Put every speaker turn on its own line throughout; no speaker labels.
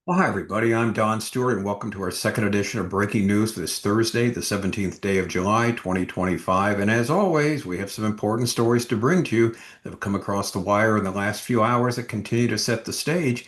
Well, hi, everybody. I'm Don Stewart, and welcome to our second edition of Breaking News for this Thursday, the 17th day of July, 2025. And as always, we have some important stories to bring to you that have come across the wire in the last few hours that continue to set the stage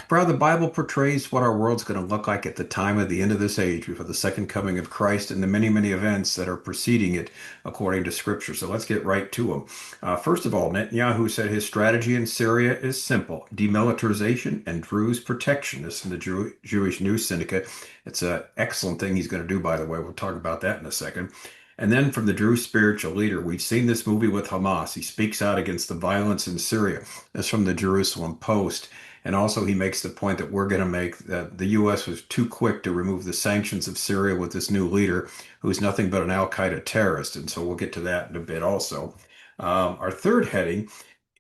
for how the Bible portrays what our world's going to look like at the time of the end of this age, before the second coming of Christ and the many, many events that are preceding it according to Scripture. So let's get right to them. First of all, Netanyahu said his strategy in Syria is simple: demilitarization and Druze protection. This is in the Jewish News Syndicate. It's an excellent thing he's going to do, by the way. We'll talk about that in a second. And then from the Druze Spiritual leader, we've seen this movie with Hamas. He speaks out against the violence in Syria. That's from the Jerusalem Post. And also, he makes the point that we're going to make that the U.S. was too quick to remove the sanctions of Syria with this new leader, who's nothing but an al-Qaeda terrorist. And so we'll get to that in a bit also. Our third heading: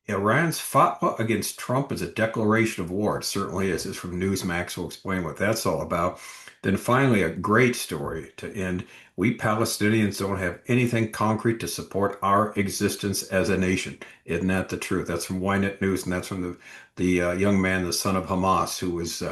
Iran's fatwa against Trump is a declaration of war. It certainly is. It's from Newsmax. We'll explain what that's all about. Then finally, a great story to end. We Palestinians don't have anything concrete to support our existence as a nation. Isn't that the truth? That's from YNET News, and that's from the young man, the son of Hamas, who was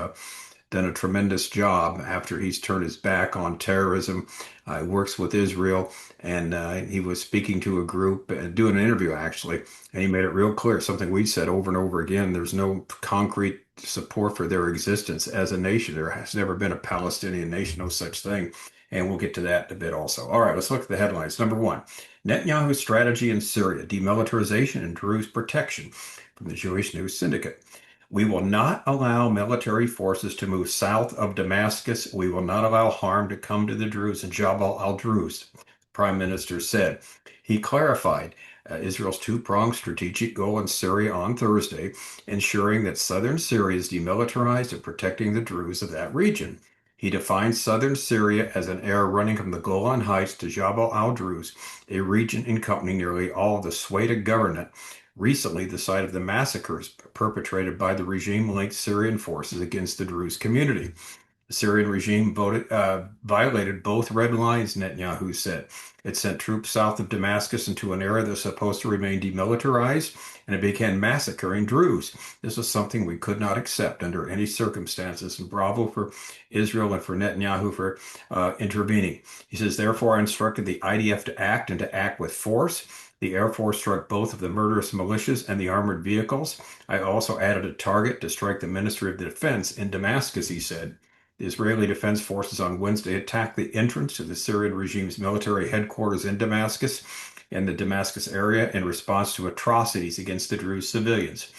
done a tremendous job after he's turned his back on terrorism. He works with Israel, and he was speaking to a group, doing an interview actually, and he made it real clear, something we said over and over again. There's no concrete support for their existence as a nation. There has never been a Palestinian nation, no such thing. And we'll get to that in a bit also. All right, let's look at the headlines. Number one: Netanyahu's strategy in Syria, demilitarization and Druze protection, from the Jewish News Syndicate. We will not allow military forces to move south of Damascus. We will not allow harm to come to the Druze in Jabal al-Druze, Prime Minister said. He clarified Israel's two-pronged strategic goal in Syria on Thursday, ensuring that southern Syria is demilitarized and protecting the Druze of that region. He defined southern Syria as an area running from the Golan Heights to Jabal al-Druze, a region encompassing nearly all of the Sweda governorate, recently the site of the massacres perpetrated by the regime-linked Syrian forces against the Druze community. The Syrian regime violated both red lines, Netanyahu said. It sent troops south of Damascus into an area that's supposed to remain demilitarized, and it began massacring Druze. This was something we could not accept under any circumstances, and bravo for Israel and for Netanyahu for intervening. He says, therefore, I instructed the IDF to act and to act with force. The Air Force struck both of the murderous militias and the armored vehicles. I also added a target to strike the Ministry of Defense in Damascus, he said. The Israeli Defense Forces on Wednesday attacked the entrance to the Syrian regime's military headquarters in Damascus and the Damascus area in response to atrocities against the Druze civilians.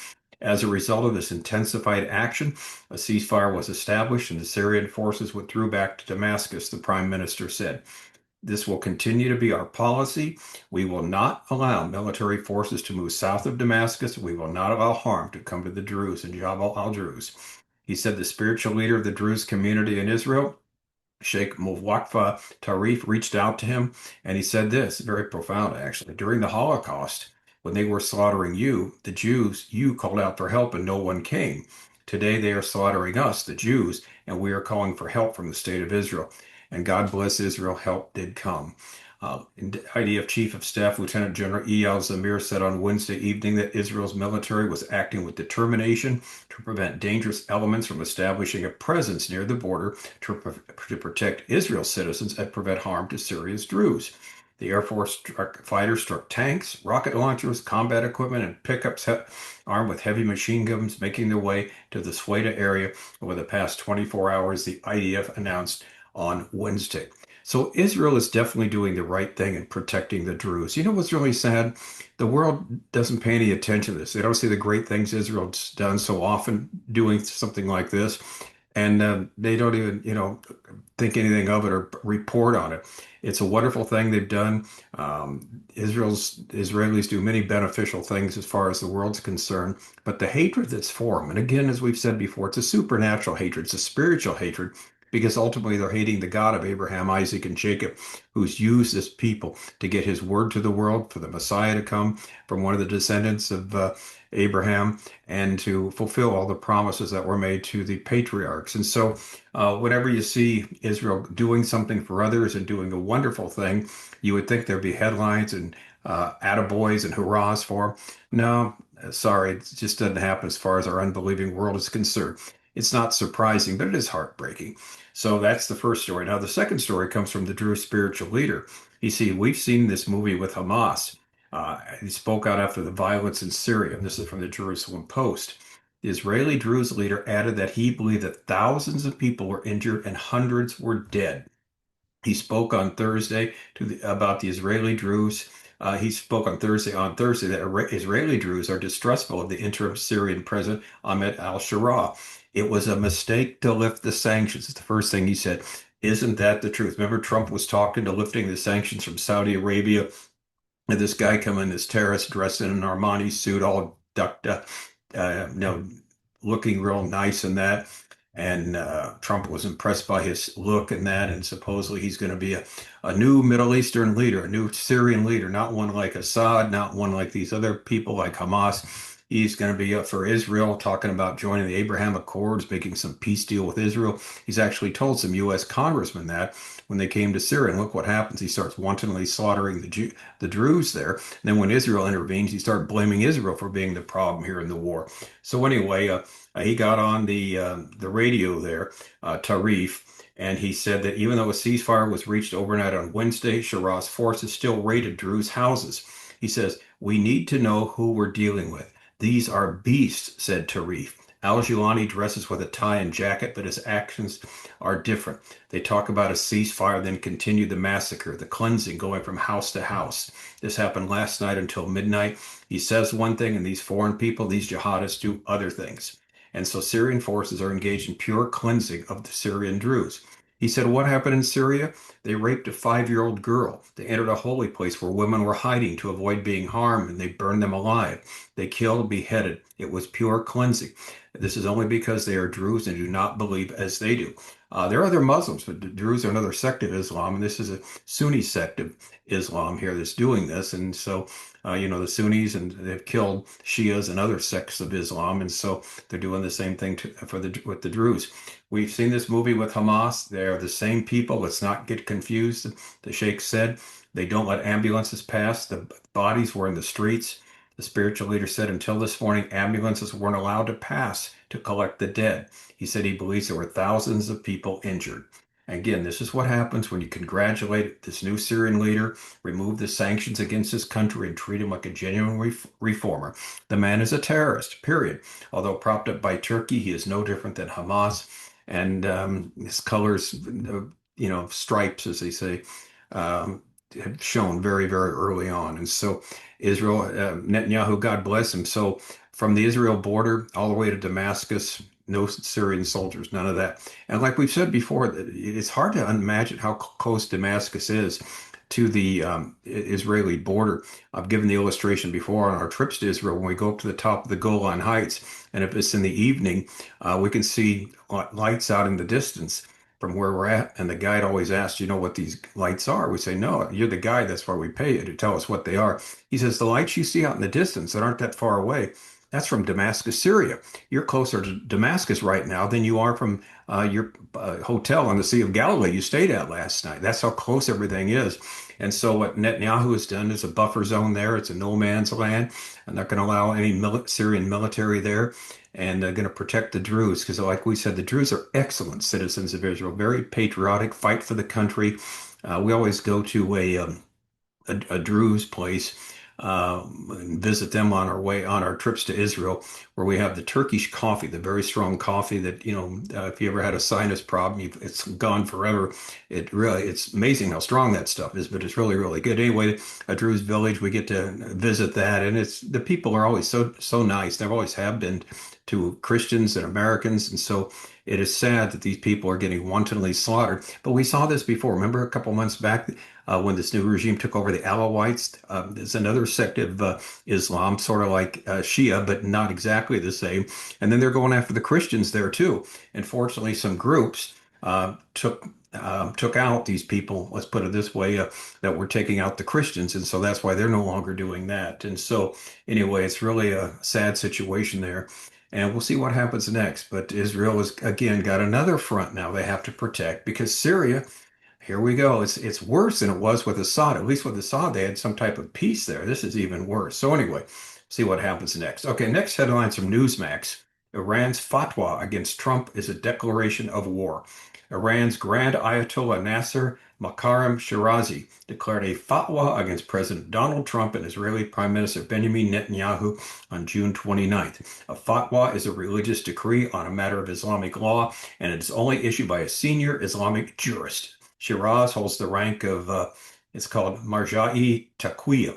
As a result of this intensified action, a ceasefire was established and the Syrian forces withdrew back to Damascus, the prime minister said. This will continue to be our policy. We will not allow military forces to move south of Damascus. We will not allow harm to come to the Druze in Jabal al-Druze. He said the spiritual leader of the Druze community in Israel, Sheikh Muwaffa Tarif, reached out to him, and he said this, very profound actually. During the Holocaust, when they were slaughtering you, the Jews, you called out for help and no one came. Today they are slaughtering us, the Jews, and we are calling for help from the state of Israel. And God bless Israel, help did come. IDF Chief of Staff Lieutenant General Eyal Zamir said on Wednesday evening that Israel's military was acting with determination to prevent dangerous elements from establishing a presence near the border to protect Israel's citizens and prevent harm to Syria's Druze. The Air Force fighters struck tanks, rocket launchers, combat equipment, and pickups armed with heavy machine guns, making their way to the Sweda area over the past 24 hours, the IDF announced on Wednesday. So Israel is definitely doing the right thing in protecting the Druze. You know what's really sad? The world doesn't pay any attention to this. They don't see the great things Israel's done so often doing something like this. And they don't even, think anything of it or report on it. It's a wonderful thing they've done. Israelis do many beneficial things as far as the world's concerned, but the hatred that's for them, and again, as we've said before, it's a supernatural hatred, it's a spiritual hatred, because ultimately they're hating the God of Abraham, Isaac, and Jacob, who's used this people to get his word to the world, for the Messiah to come from one of the descendants of Abraham, and to fulfill all the promises that were made to the patriarchs. And so, whenever you see Israel doing something for others and doing a wonderful thing, you would think there'd be headlines and attaboys and hurrahs for them. No, sorry, it just doesn't happen as far as our unbelieving world is concerned. It's not surprising, but it is heartbreaking. So that's the first story. Now, the second story comes from the Druze spiritual leader. You see, we've seen this movie with Hamas. He spoke out after the violence in Syria, and this is from the Jerusalem Post. The Israeli Druze leader added that he believed that thousands of people were injured and hundreds were dead. He spoke on Thursday about the Israeli Druze. He spoke on Thursday that Israeli Druze are distrustful of the interim Syrian president Ahmed al-Shara. It was a mistake to lift the sanctions. It's the first thing he said. Isn't that the truth? Remember, Trump was talking to lifting the sanctions from Saudi Arabia, and this guy come in, this terrorist dressed in an Armani suit, all ducked up, you know, looking real nice and that. And Trump was impressed by his look and that, and supposedly he's going to be a new Middle Eastern leader, a new Syrian leader, not one like Assad, not one like these other people like Hamas. He's going to be up for Israel, talking about joining the Abraham Accords, making some peace deal with Israel. He's actually told some U.S. congressmen that when they came to Syria, and look what happens. He starts wantonly slaughtering the Druze there. And then when Israel intervenes, he starts blaming Israel for being the problem here in the war. So anyway, he got on the radio there, Tarif, and he said that even though a ceasefire was reached overnight on Wednesday, Shara's forces still raided Druze houses. He says, "We need to know who we're dealing with. These are beasts," said Tarif. Al-Jilani dresses with a tie and jacket, but his actions are different. They talk about a ceasefire, then continue the massacre, the cleansing, going from house to house. This happened last night until midnight. He says one thing, and these foreign people, these jihadists, do other things. And so Syrian forces are engaged in pure cleansing of the Syrian Druze. He said, what happened in Syria? They raped a 5-year-old girl. They entered a holy place where women were hiding to avoid being harmed, and they burned them alive. They killed, beheaded. It was pure cleansing. This is only because they are Druze and do not believe as they do. There are other Muslims, but the Druze are another sect of Islam, and this is a Sunni sect of Islam here that's doing this. And so, the Sunnis, and they've killed Shias and other sects of Islam, and so they're doing the same thing with the Druze. We've seen this movie with Hamas. They're the same people. Let's not get confused. The sheikh said they don't let ambulances pass. The bodies were in the streets. The spiritual leader said until this morning, ambulances weren't allowed to pass to collect the dead. He said he believes there were thousands of people injured. Again, this is what happens when you congratulate this new Syrian leader, remove the sanctions against his country, and treat him like a genuine reformer. The man is a terrorist, period. Although propped up by Turkey, he is no different than Hamas. And his colors, stripes, as they say, um, have shown very, very early on. And so Israel, Netanyahu, God bless him. So from the Israel border all the way to Damascus, no Syrian soldiers, none of that. And like we've said before, it's hard to imagine how close Damascus is to the Israeli border. I've given the illustration before on our trips to Israel when we go up to the top of the Golan Heights, and if it's in the evening, we can see lights out in the distance from where we're at. And the guide always asks, you know what these lights are? We say, no, you're the guide. That's why we pay you to tell us what they are. He says, the lights you see out in the distance that aren't that far away, that's from Damascus, Syria. You're closer to Damascus right now than you are from your hotel on the Sea of Galilee you stayed at last night. That's how close everything is. And so what Netanyahu has done is a buffer zone there. It's a no man's land. I'm not going to allow any Syrian military there. And they're going to protect the Druze because, like we said, the Druze are excellent citizens of Israel, very patriotic, fight for the country. We always go to a Druze place and visit them on our trips to Israel, where we have the Turkish coffee, the very strong coffee that if you ever had a sinus problem, it's gone forever. It's amazing how strong that stuff is, but it's really really good. Anyway, a Druze village, we get to visit that, and it's the people are always so nice. They always have been to Christians and Americans, and so it is sad that these people are getting wantonly slaughtered. But we saw this before. Remember a couple months back when this new regime took over the Alawites? There's another sect of Islam, sort of like Shia, but not exactly the same. And then they're going after the Christians there too. And fortunately, some groups took out these people, let's put it this way, that were taking out the Christians. And so that's why they're no longer doing that. And so anyway, it's really a sad situation there. And we'll see what happens next. But Israel has again got another front now they have to protect because Syria, here we go. It's worse than it was with Assad. At least with Assad, they had some type of peace there. This is even worse. So anyway, see what happens next. Okay, next headlines from Newsmax. Iran's fatwa against Trump is a declaration of war. Iran's Grand Ayatollah Nasser Makarim Shirazi declared a fatwa against President Donald Trump and Israeli Prime Minister Benjamin Netanyahu on June 29th. A fatwa is a religious decree on a matter of Islamic law, and it is only issued by a senior Islamic jurist. Shiraz holds the rank of, it's called Marja'i Taqwil,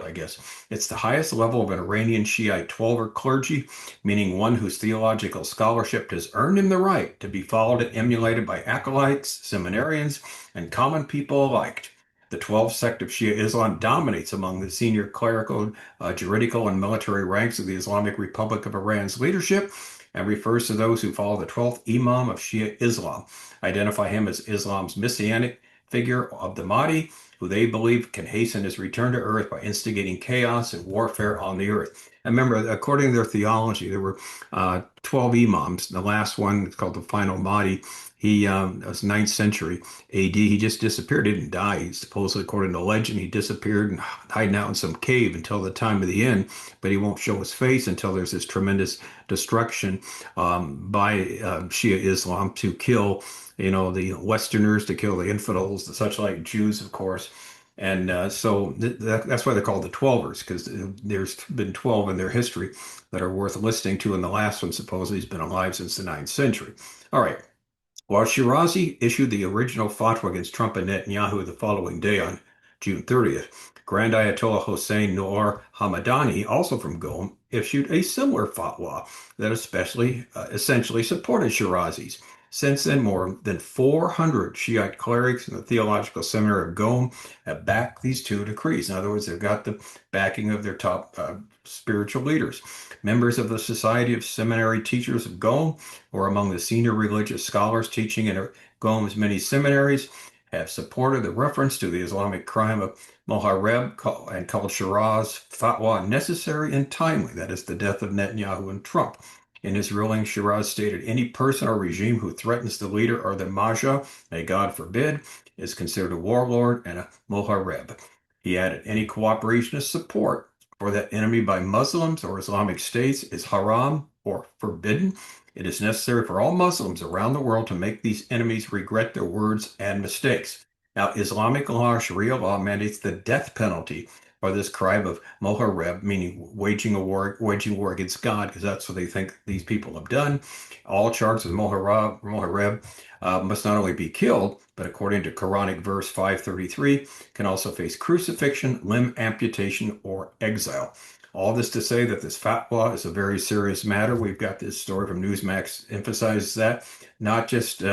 I guess. It's the highest level of an Iranian Shiite Twelver clergy, meaning one whose theological scholarship has earned him the right to be followed and emulated by acolytes, seminarians, and common people alike. The 12 sect of Shia Islam dominates among the senior clerical, juridical, and military ranks of the Islamic Republic of Iran's leadership and refers to those who follow the 12th Imam of Shia Islam, identify him as Islam's messianic figure of the Mahdi, who they believe can hasten his return to earth by instigating chaos and warfare on the earth. And remember, according to their theology, there were 12 imams. The last one, it's called the final Mahdi. He was 9th century AD. He just disappeared. He didn't die. He supposedly, according to legend, he disappeared and hiding out in some cave until the time of the end. But he won't show his face until there's this tremendous destruction by Shia Islam to kill the Westerners, to kill the infidels, the such like Jews, of course. And that's why they're called the Twelvers, because there's been 12 in their history that are worth listening to, and the last one supposedly has been alive since the 9th century. All right. While Shirazi issued the original fatwa against Trump and Netanyahu the following day on June 30th, Grand Ayatollah Hossein Noor Hamadani, also from Qom, issued a similar fatwa that essentially supported Shirazi's. Since then, more than 400 Shiite clerics in the Theological Seminary of Qom have backed these two decrees. In other words, they've got the backing of their top spiritual leaders. Members of the Society of Seminary Teachers of Qom, or among the senior religious scholars teaching in Qom's many seminaries, have supported the reference to the Islamic crime of Mohareb and called Shiraz fatwa necessary and timely. That is the death of Netanyahu and Trump. In his ruling, Shiraz stated any person or regime who threatens the leader or the Mahdi, may God forbid, is considered a warlord and a Mohareb. He added any cooperation or support for that enemy by Muslims or Islamic states is haram or forbidden. It is necessary for all Muslims around the world to make these enemies regret their words and mistakes. Now, Islamic law, Sharia law, mandates the death penalty for this crime of Mohareb, meaning waging war against God, because that's what they think these people have done. All charged with Mohareb must not only be killed, but according to Quranic verse 533, can also face crucifixion, limb amputation, or exile. All this to say that this fatwa is a very serious matter. We've got this story from Newsmax emphasizes that, not just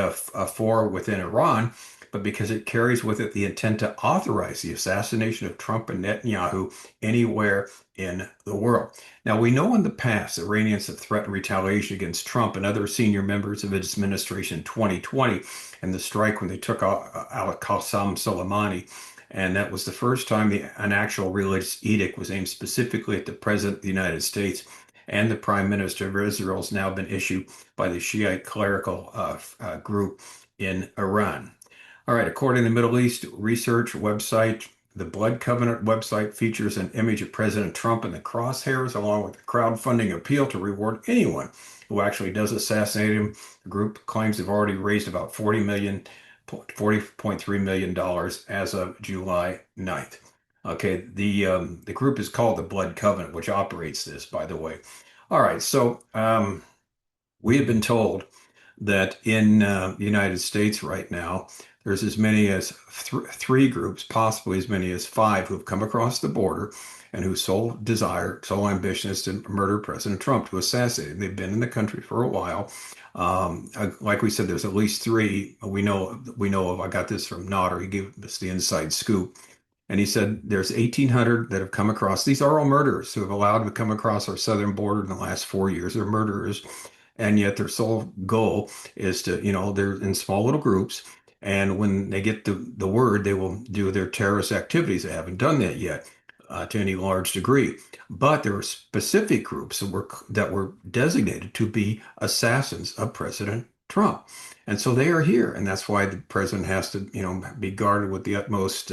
for within Iran, but because it carries with it the intent to authorize the assassination of Trump and Netanyahu anywhere in the world. Now, we know in the past Iranians have threatened retaliation against Trump and other senior members of his administration in 2020 and the strike when they took out al-Qassam Soleimani. And that was the first time an actual religious edict was aimed specifically at the President of the United States. And the Prime Minister of Israel has now been issued by the Shiite clerical group in Iran. All right, according to the Middle East research website, the Blood Covenant website features an image of President Trump in the crosshairs, along with a crowdfunding appeal to reward anyone who actually does assassinate him. The group claims they've already raised about $40.3 million as of July 9th. Okay, the group is called the Blood Covenant, which operates this, by the way. All right, so we have been told that in the United States right now, there's as many as three groups, possibly as many as five, who've come across the border and whose sole desire, sole ambition is to murder President Trump, to assassinate him. They've been in the country for a while. Like we said, there's at least three we know of. I got this from Nodder. He gave us the inside scoop. And he said there's 1,800 that have come across. These are all murderers who have allowed to come across our southern border in the last 4 years. They're murderers. And yet their sole goal is to, they're in small little groups. And when they get the word, they will do their terrorist activities. They haven't done that yet to any large degree. But there are specific groups that were designated to be assassins of President Trump. And so they are here. And that's why the president has to, be guarded with the utmost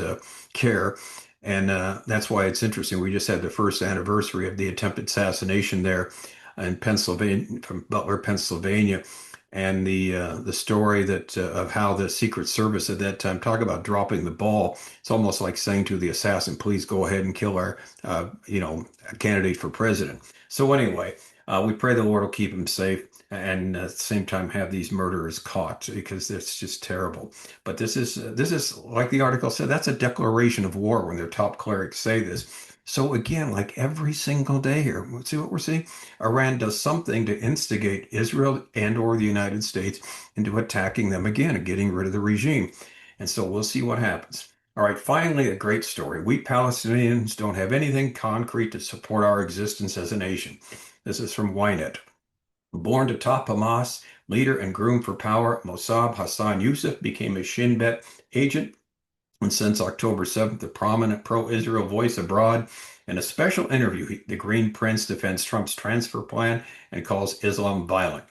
care. And that's why it's interesting. We just had the first anniversary of the attempted assassination there in Pennsylvania, from Butler, Pennsylvania, and the story that of how the Secret Service at that time talk about dropping the ball. It's almost like saying to the assassin, "Please go ahead and kill our candidate for president." So anyway, we pray the Lord will keep him safe. And at the same time, have these murderers caught because it's just terrible. But this is like the article said, that's a declaration of war when their top clerics say this. So again, like every single day here, see what we're seeing? Iran does something to instigate Israel and or the United States into attacking them again and getting rid of the regime. And so we'll see what happens. All right, finally, a great story. We Palestinians don't have anything concrete to support our existence as a nation. This is from YNET. Born to top Hamas, leader and groom for power, Mossab Hassan Youssef became a Shin Bet agent and since October 7th, a prominent pro-Israel voice abroad. In a special interview, the Green Prince defends Trump's transfer plan and calls Islam violent.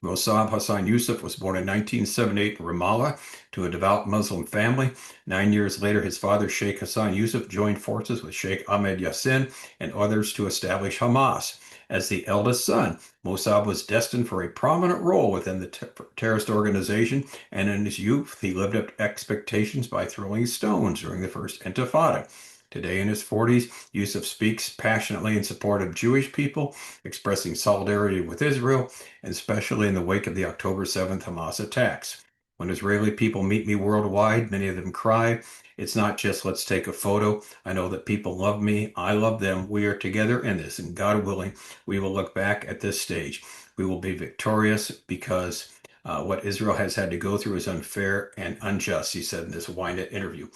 Mossab Hassan Youssef was born in 1978 in Ramallah to a devout Muslim family. 9 years later, his father, Sheikh Hassan Youssef, joined forces with Sheikh Ahmed Yassin and others to establish Hamas. As the eldest son, Mossab was destined for a prominent role within the terrorist organization, and in his youth, he lived up to expectations by throwing stones during the First Intifada. Today, in his 40s, Youssef speaks passionately in support of Jewish people, expressing solidarity with Israel, and especially in the wake of the October 7th Hamas attacks. When Israeli people meet me worldwide, many of them cry. It's not just let's take a photo. I know that people love me. I love them. We are together in this, and God willing, we will look back at this stage. We will be victorious because what Israel has had to go through is unfair and unjust, he said in this YNET interview.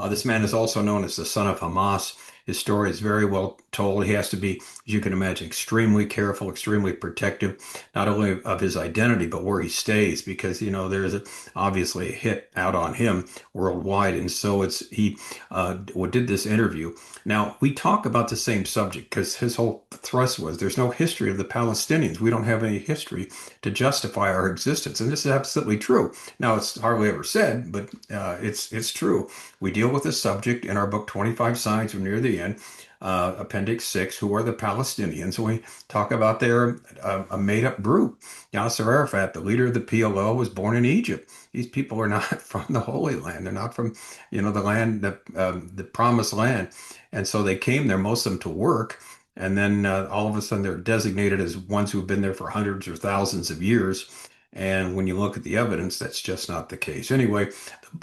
This man is also known as the son of Hamas. His story is very well told. He has to be, as you can imagine, extremely careful, extremely protective, not only of his identity, but where he stays, because, there's obviously a hit out on him worldwide. And so he did this interview. Now, we talk about the same subject because his whole thrust was there's no history of the Palestinians. We don't have any history to justify our existence. And this is absolutely true. Now, it's hardly ever said, but it's true. We deal with this subject in our book, 25 Signs. We're near the end. Appendix 6, who are the Palestinians. We talk about they're a made-up group. Yasser Arafat, the leader of the PLO, was born in Egypt. These people are not from the Holy Land. They're not from, the land, the Promised Land. And so they came there, most of them to work. And then all of a sudden they're designated as ones who've been there for hundreds or thousands of years. And when you look at the evidence, that's just not the case. Anyway,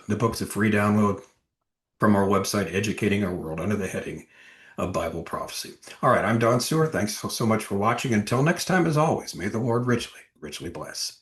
the book's a free download from our website, Educating Our World, under the heading of Bible Prophecy. All right, I'm Don Stewart. Thanks so much for watching. Until next time, as always, may the Lord richly, richly bless.